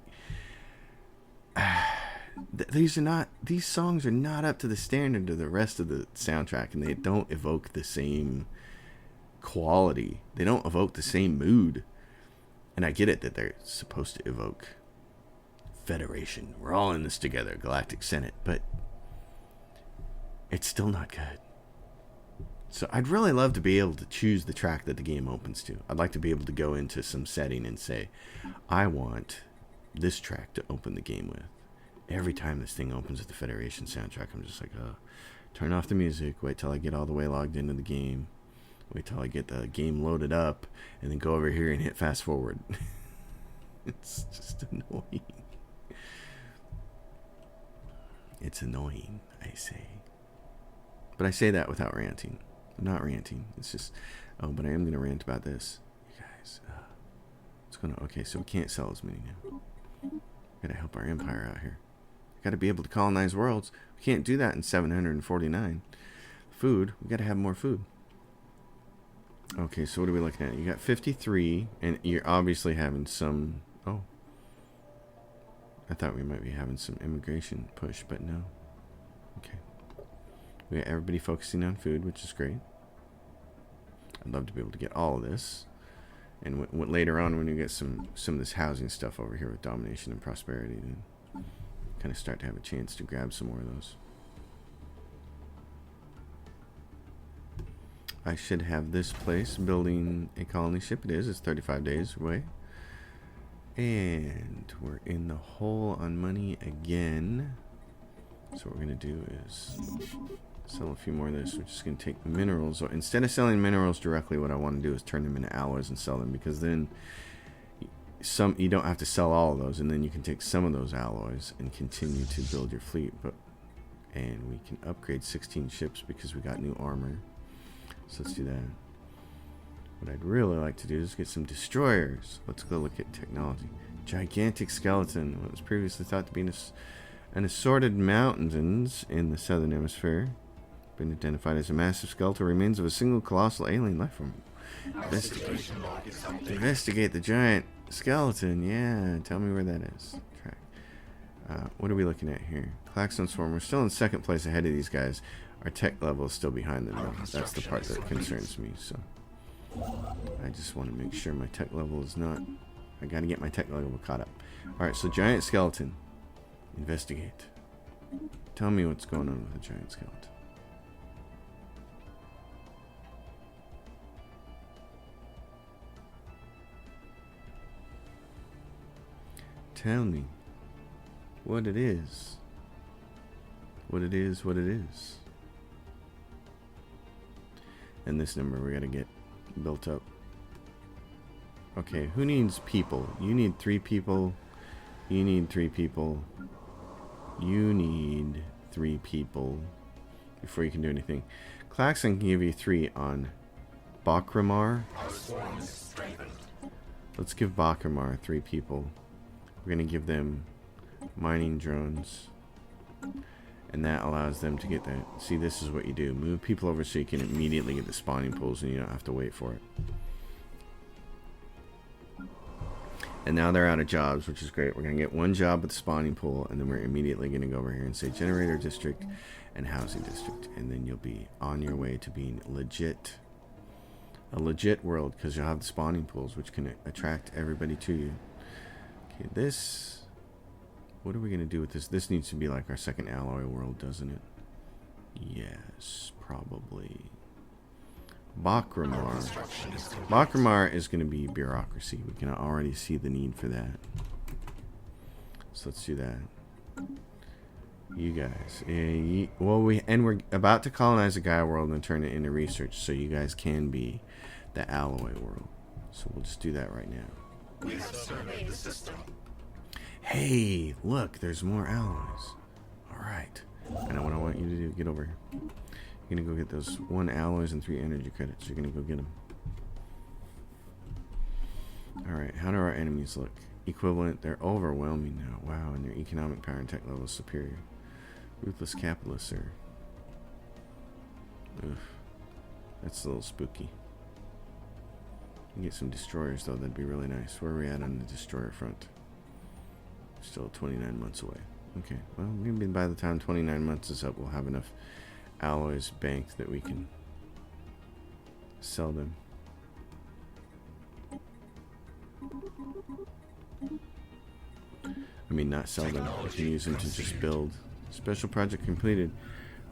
these songs are not up to the standard of the rest of the soundtrack, and they don't evoke the same quality. They don't evoke the same mood. And I get it that they're supposed to evoke Federation. We're all in this together, Galactic Senate, but it's still not good. So I'd really love to be able to choose the track that the game opens to. I'd like to be able to go into some setting and say, I want this track to open the game with. Every time this thing opens with the Federation soundtrack, I'm just like, turn off the music, wait till I get all the way logged into the game. Wait till I get the game loaded up, and then go over here and hit fast forward. It's just annoying. It's annoying, I say. But I say that without ranting. I'm not ranting. It's just, but I am going to rant about this. You guys, what's going on? Okay, so we can't sell as many now. Got to help our empire out here. Got to be able to colonize worlds. We can't do that in 749. Food, we got to have more food. Okay, so what are we looking at? You got 53, and you're obviously having some... Oh. I thought we might be having some immigration push, but no. Okay. We got everybody focusing on food, which is great. I'd love to be able to get all of this. And later on, when you get some of this housing stuff over here with domination and prosperity, then kind of start to have a chance to grab some more of those. I should have this place building a colony ship. It is. It's 35 days away. And we're in the hole on money again. So what we're going to do is sell a few more of this. We're just going to take minerals. So instead of selling minerals directly, what I want to do is turn them into alloys and sell them. Because then you don't have to sell all of those. And then you can take some of those alloys and continue to build your fleet. And we can upgrade 16 ships because we got new armor. So let's do that. What I'd really like to do is get some destroyers. Let's go look at technology. Gigantic skeleton. What was previously thought to be an assorted mountains in the southern hemisphere. Been identified as a massive skeletal remains of a single colossal alien life form. Investigate the giant skeleton. Yeah, tell me where that is. Track. What are we looking at here? Claxon Swarm. We're still in second place ahead of these guys. Our tech level is still behind them, though. That's the part that concerns me, so I just want to make sure my tech level is not... I gotta get my tech level caught up. Alright, so giant skeleton. Investigate. Tell me what's going on with the giant skeleton. Tell me what it is. What it is, what it is. And this number we gotta get built up. Okay, who needs people? You need 3 people. You need 3 people. You need 3 people before you can do anything. Klaxon can give you 3 on Bakramar. Let's give Bakramar 3 people. We're gonna give them mining drones. And that allows them to get that. See, this is what you do. Move people over so you can immediately get the spawning pools and you don't have to wait for it. And now they're out of jobs, which is great. We're going to get 1 job with the spawning pool, and then we're immediately going to go over here and say generator district and housing district. And then you'll be on your way to being legit. A legit world, because you'll have the spawning pools, which can attract everybody to you. Okay, this what are we going to do with this? This needs to be like our second alloy world, doesn't it? Yes, probably. Bakramar. Bakramar is going to be bureaucracy. We can already see the need for that. So let's do that. You guys. We're about to colonize the Gaia world and turn it into research, so you guys can be the alloy world. So we'll just do that right now. We have surveyed the system. Hey, look, there's more alloys. Alright. I know what I want you to do. Get over here. You're gonna go get those 1 alloys and 3 energy credits. You're gonna go get them. Alright, how do our enemies look? Equivalent, they're overwhelming now. Wow, and their economic power and tech level is superior. Ruthless capitalists are... Oof. That's a little spooky. Get some destroyers though, that'd be really nice. Where are we at on the destroyer front? Still 29 months away. Okay, well, maybe by the time 29 months is up, we'll have enough alloys banked that we can sell them. I mean, not sell them. We can use them to just build. Special project completed.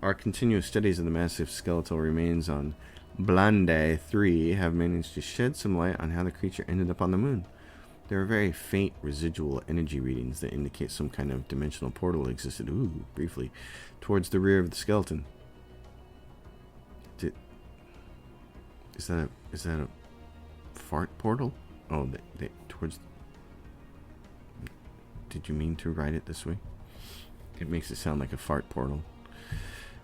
Our continuous studies of the massive skeletal remains on Blande 3 have managed to shed some light on how the creature ended up on the moon. There are very faint residual energy readings that indicate some kind of dimensional portal existed, briefly, towards the rear of the skeleton. Is that a fart portal? Oh, towards... Did you mean to write it this way? It makes it sound like a fart portal.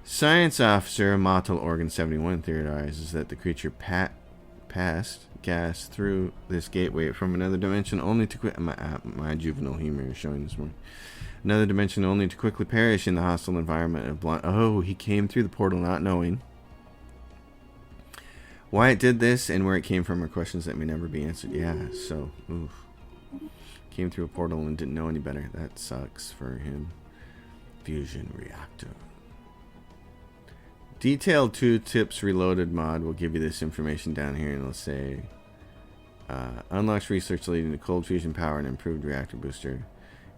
Science officer Motel Organ 71 theorizes that the creature passed gas through this gateway from another dimension only to quit. My juvenile humor is showing this morning. Another dimension only to quickly perish in the hostile environment of blind. Oh, he came through the portal not knowing. Why it did this and where it came from are questions that may never be answered. Yeah, so, oof. Came through a portal and didn't know any better. That sucks for him. Fusion reactor. Detailed Tooltips Reloaded mod will give you this information down here, and it'll say unlocks research leading to cold fusion power and improved reactor booster,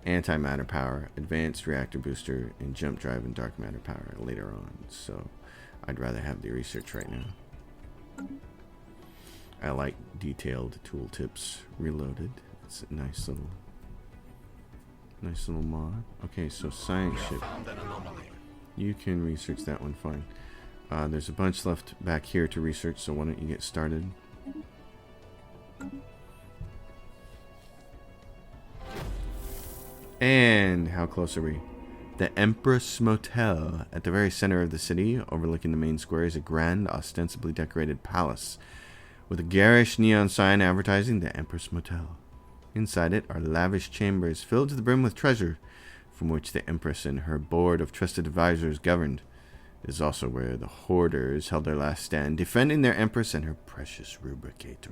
antimatter power, advanced reactor booster, and jump drive and dark matter power later on. So I'd rather have the research right now. I like Detailed Tooltips Reloaded. It's a nice little mod. Okay, so science ship. You can research that one fine. There's a bunch left back here to research, so why don't you get started? And how close are we? The Empress Motel. At the very center of the city, overlooking the main square, is a grand, ostensibly decorated palace with a garish neon sign advertising the Empress Motel. Inside it are lavish chambers filled to the brim with treasure, from which the Empress and her board of trusted advisors governed. It is also where the hoarders held their last stand, defending their Empress and her precious rubricator.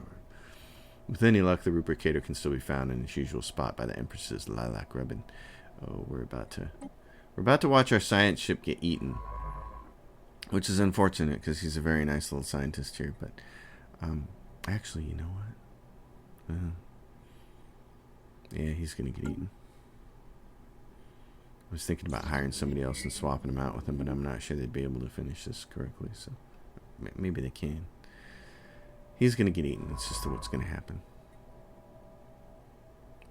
With any luck, the rubricator can still be found in its usual spot by the Empress's lilac ribbon. Oh, we're about to watch our science ship get eaten, which is unfortunate because he's a very nice little scientist here. But actually, you know what? Yeah, he's gonna get eaten. I was thinking about hiring somebody else and swapping him out with him, but I'm not sure they'd be able to finish this correctly, so maybe they can. He's going to get eaten. It's just what's going to happen.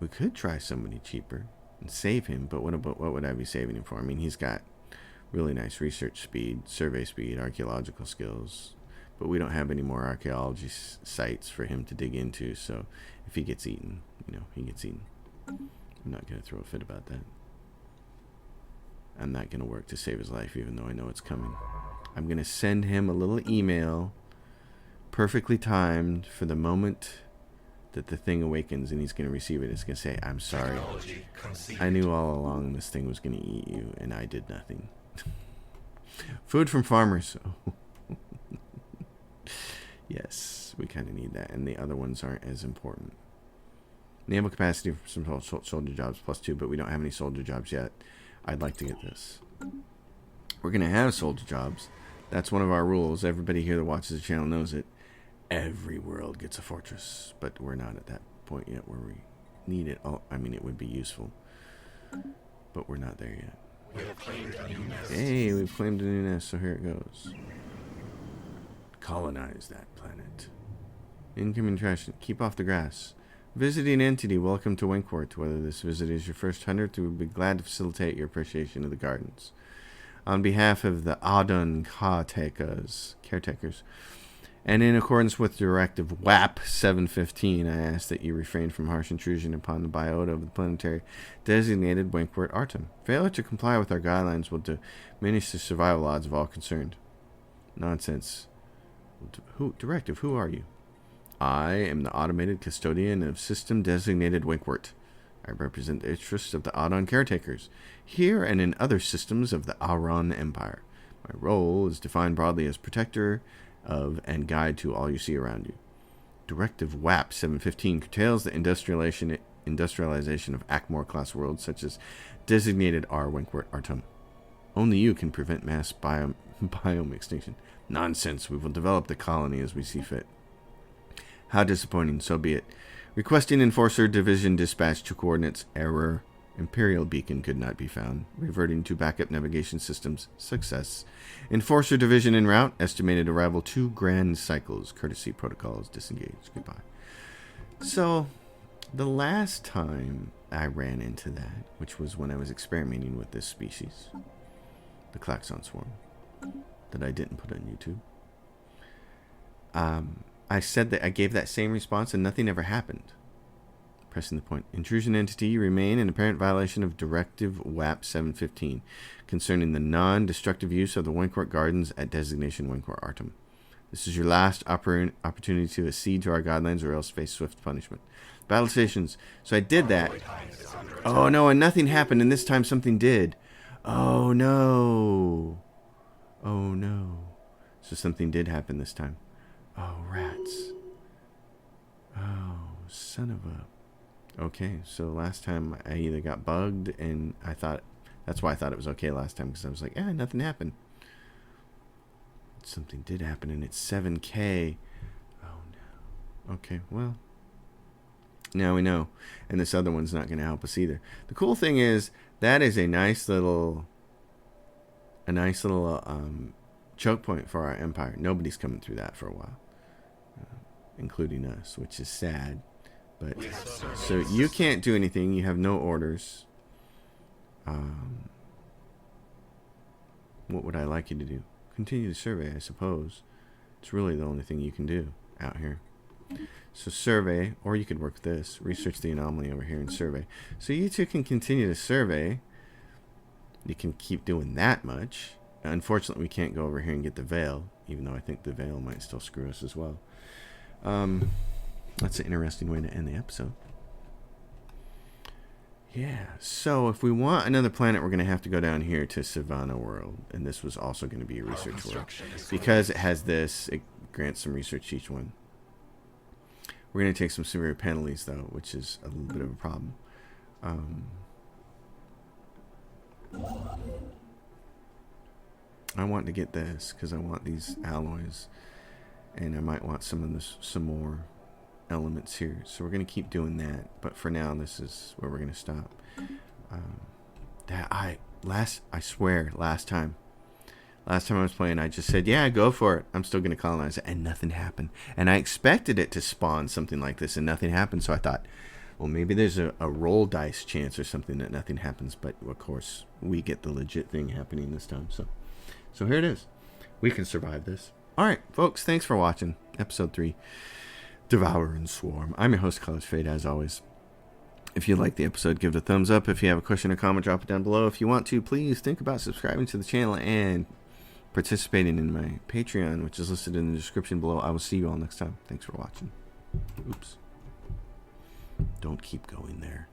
We could try somebody cheaper and save him, but what would I be saving him for? I mean, he's got really nice research speed, survey speed, archaeological skills, but we don't have any more archaeology sites for him to dig into, so if he gets eaten, he gets eaten. I'm not going to throw a fit about that. I'm not going to work to save his life, even though I know it's coming. I'm going to send him a little email, perfectly timed for the moment that the thing awakens, and he's going to receive it. It's going to say, I'm sorry. I knew all along this thing was going to eat you, and I did nothing. Food from farmers. Yes, we kind of need that, and the other ones aren't as important. Naval capacity for some soldier jobs +2, but we don't have any soldier jobs yet. I'd like to get this. We're going to have soldier jobs. That's one of our rules. Everybody here that watches the channel knows it. Every world gets a fortress, but we're not at that point yet where we need it. Oh, I mean, it would be useful. but we're not there yet. We have claimed a new nest. Hey, we've claimed a new nest, so here it goes. Colonize that planet. Incoming trash. Keep off the grass. Visiting entity, welcome to Winkworth. Whether this visit is your first 100th, we would be glad to facilitate your appreciation of the gardens. On behalf of the Adon caretakers, and in accordance with Directive WAP 715, I ask that you refrain from harsh intrusion upon the biota of the planetary designated Winkworth Artem. Failure to comply with our guidelines will diminish the survival odds of all concerned. Nonsense. Directive, who are you? I am the automated custodian of system designated Winkworth. I represent the interests of the Adon caretakers, here and in other systems of the Auron Empire. My role is defined broadly as protector of and guide to all you see around you. Directive WAP 715 curtails the industrialization of Akmor-class worlds such as designated R. Winkworth Artem. Only you can prevent mass biome extinction. Nonsense. We will develop the colony as we see fit. How disappointing. So be it. Requesting Enforcer Division dispatch to coordinates. Error. Imperial beacon could not be found. Reverting to backup navigation systems. Success. Enforcer Division en route. Estimated arrival 2 grand cycles. Courtesy protocols disengaged. Goodbye. So, the last time I ran into that, which was when I was experimenting with this species, the Klaxon Swarm, that I didn't put on YouTube, I said that I gave that same response and nothing ever happened. Pressing the point. Intrusion entity, you remain in apparent violation of Directive WAP 715 concerning the non-destructive use of the Winkworth Gardens at designation Winkworth Artem. This is your last opportunity to accede to our guidelines or else face swift punishment. Battle stations. So I did that. Oh no, and nothing happened, and this time something did. Oh no. Oh no. So something did happen this time. Oh, rats. Oh, son of a... Okay, so last time I either got bugged and I thought... That's why I thought it was okay last time, because I was like, nothing happened. Something did happen, and it's 7K. Oh, no. Okay, well... Now we know. And this other one's not going to help us either. The cool thing is, that is a nice little choke point for our empire. Nobody's coming through that for a while. Including us, which is sad. But so you can't do anything. You have no orders. What would I like you to do? Continue the survey, I suppose. It's really the only thing you can do out here. So survey, or you could work with this. Research the anomaly over here and survey. So you two can continue to survey. You can keep doing that much. Unfortunately, we can't go over here and get the veil, even though I think the veil might still screw us as well. That's an interesting way to end the episode. Yeah, so if we want another planet, we're going to have to go down here to Savannah World, and this was also going to be a research world. Because it has this, it grants some research to each one. We're going to take some severe penalties, though, which is a little bit of a problem. I want to get this, because I want these alloys. And I might want some more elements here. So we're going to keep doing that. But for now, this is where we're going to stop. I swear, last time I was playing, I just said, yeah, go for it. I'm still going to colonize it. And nothing happened. And I expected it to spawn something like this, and nothing happened. So I thought, well, maybe there's a roll dice chance or something that nothing happens. But, of course, we get the legit thing happening this time. So here it is. We can survive this. Alright, folks, thanks for watching. Episode 3, Devouring Swarm. I'm your host, College Fade, as always. If you like the episode, give it a thumbs up. If you have a question or comment, drop it down below. If you want to, please think about subscribing to the channel and participating in my Patreon, which is listed in the description below. I will see you all next time. Thanks for watching. Oops. Don't keep going there.